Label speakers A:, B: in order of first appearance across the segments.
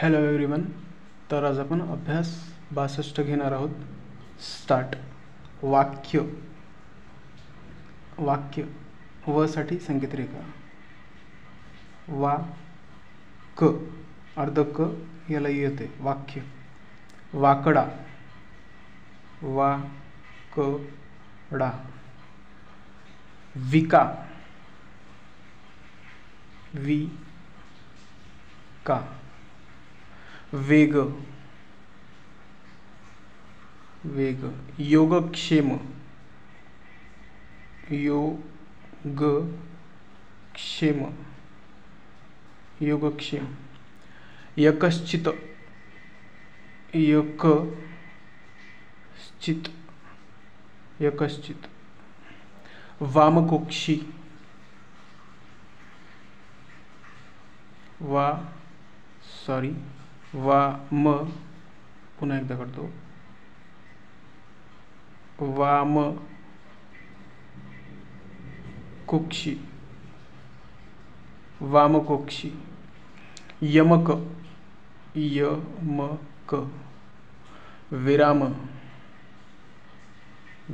A: Hello everyone. तर आज आपण अभ्यास 62 घेणार आहोत. स्टार्ट. वाक्य. वाक्य व साठी संकेत रेखा. वा क अर्ध क याला येते वाक्य. वाकडा. वा क डा. विका. वी का. वेग. वेग. योगक्षेम. योगक्षेम. योगक्षेम. यकश्चित. यकश्चित. यकश्चित. वामकुक्षी. वाम पुन्हा एकदा करतो. वाम कुक्षी. वामकुक्षी. यमक. यमक. विराम.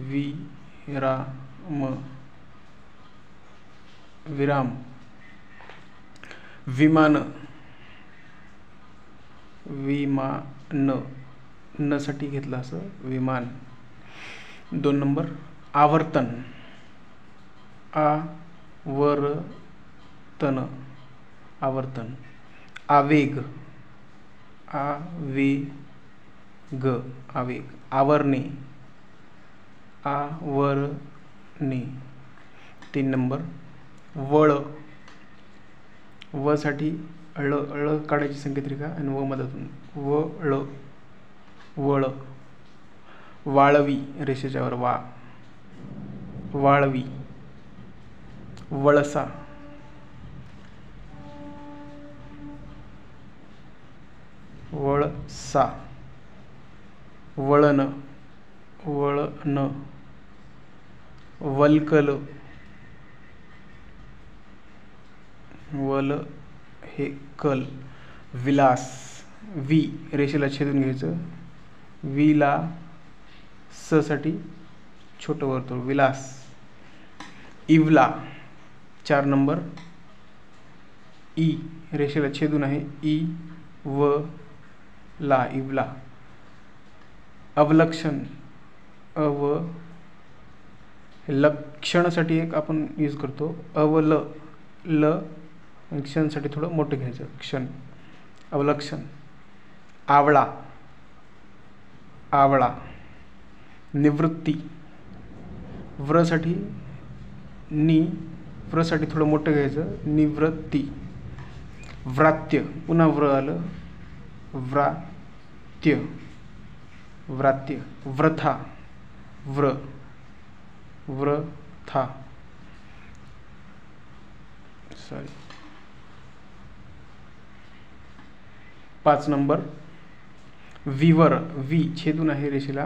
A: विराम. विराम. विमान. विमान न साठी घेतला असं विमान. 2 नंबर. आवर्तन. आवर्तन. आवर्तन. आवेग. आवेग. आवेग. आवरणे. आवरणे. 3 नंबर. वळ. व साठी ळ काढायची संकेत रेखा आणि व मधातून वळ. वळ. वाळवी रेषेच्या वर वा. वाळवी. वळसा. वळसा. वळण. वळण. वल्कल. वल हे कल. विलास. वी रेषेला छेदून घ्यायचं. विला स साठी छोटं वर्तुळ विलास. इवला. 4 नंबर. ई रेषेला छेदून आहे. ई व ला. इवला. अवलक्षण. लक्षणासाठी एक आपण यूज करतो अवल. ल क्षणसाठी थोडं मोठं घ्यायचं. क्षण. अवलक्षण. आवळा. आवळा. निवृत्ती. व्र साठी व्र साठी थोडं मोठं घ्यायचं. निवृत्ती. व्रात्य. पुन्हा व्र आलं. व्रात्य. व्रात्य. व्रथा. व्रथा. सॉरी. 5 नंबर. विवर. वी छेदून आहे रेषेला.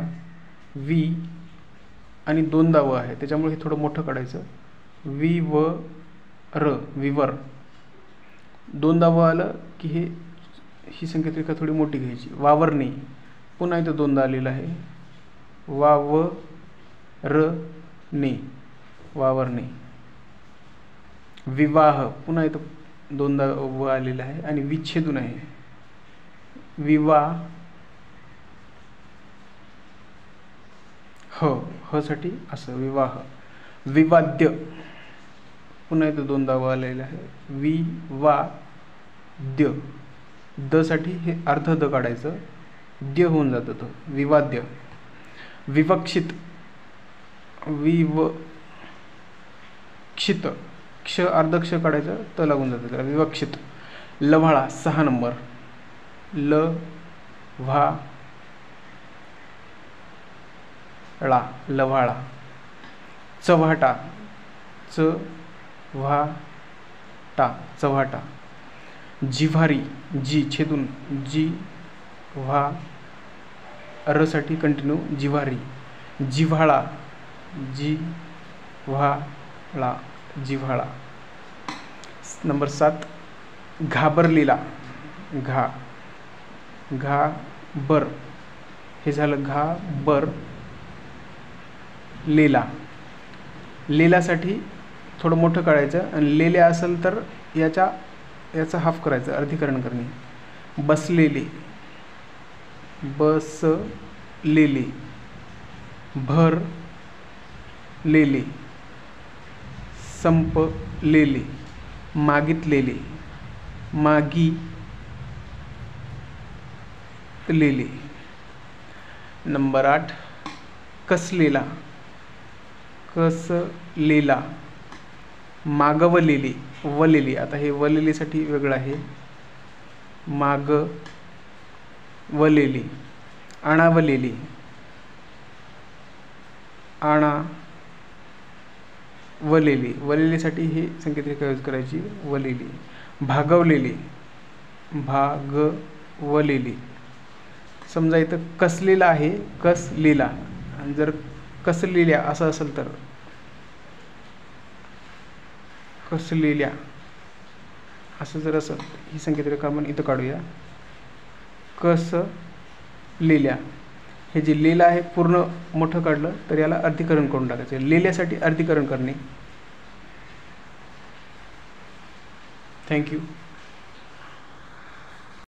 A: वी आणि 2दा व आहे त्याच्यामुळे हे थोडं मोठं काढायचं. वी व र. विवर. 2दा व आलं की ही संकेत रेखा थोडी मोठी घ्यायची. वावरणे. पुन्हा इथं 2दा आलेलं आहे. वावरणे. वावरणे. विवाह. पुन्हा इथं 2दा व आलेला आहे आणि विच्छेदून आहे. विवाह. ह साठी असं विवाह. विवाद्य. पुन्हा इथं 2दा व आलेला आहे. विवाद्य. द साठी हे अर्ध द काढायचं. द्य होऊन जातं तो. विवाद्य. विवक्षित. विवक्षित. क्ष अर्ध क्ष काढायचं. त लागून जातं त्याला. विवक्षित. लव्हाळा. 6 नंबर. लव्हाळा. लव्हाळा. चव्हाटा. चव्हाटा. चव्हाटा. जिव्हारी. जी छेदून जिव्हा र साठी कंटिन्यू. जिव्हारी. जिव्हाळा. जिव्हाळा. जिव्हाळा. नंबर 7. घाबरलेला. घा घा बर, हे झालं घा बर लेला. लेलासाठी थोडं मोठं काढायचं आणि लेल्या असेल तर याचा हाफ करायचं, अर्धीकरण करणे. बसलेले, बस लेले, भर लेले, संपलेले, मागितलेले, मागितलेले. नंबर 8 कसलेला, कसलेला, मागवलेली, वलेली. आता हे वलेलीसाठी वेगळं आहे. मागवलेली, आणावलेली, आणावलेली. वलेलीसाठी हे संकेतरेखा यूज करायची, वलेली. भागवलेली, भागवलेली. समजा इथं कसलेला आहे, कसलेला, आणि जर कसलेल्या असं असेल तर कसलेल्या असं जर असेल, ही संकेतरेखा आपण इथं काढूया. कसलेल्या, हे जे लेला आहे पूर्ण मोठं काढलं तर याला अर्धीकरण करून टाकायचं. लेल्यासाठी अर्धीकरण करणे. थँक्यू.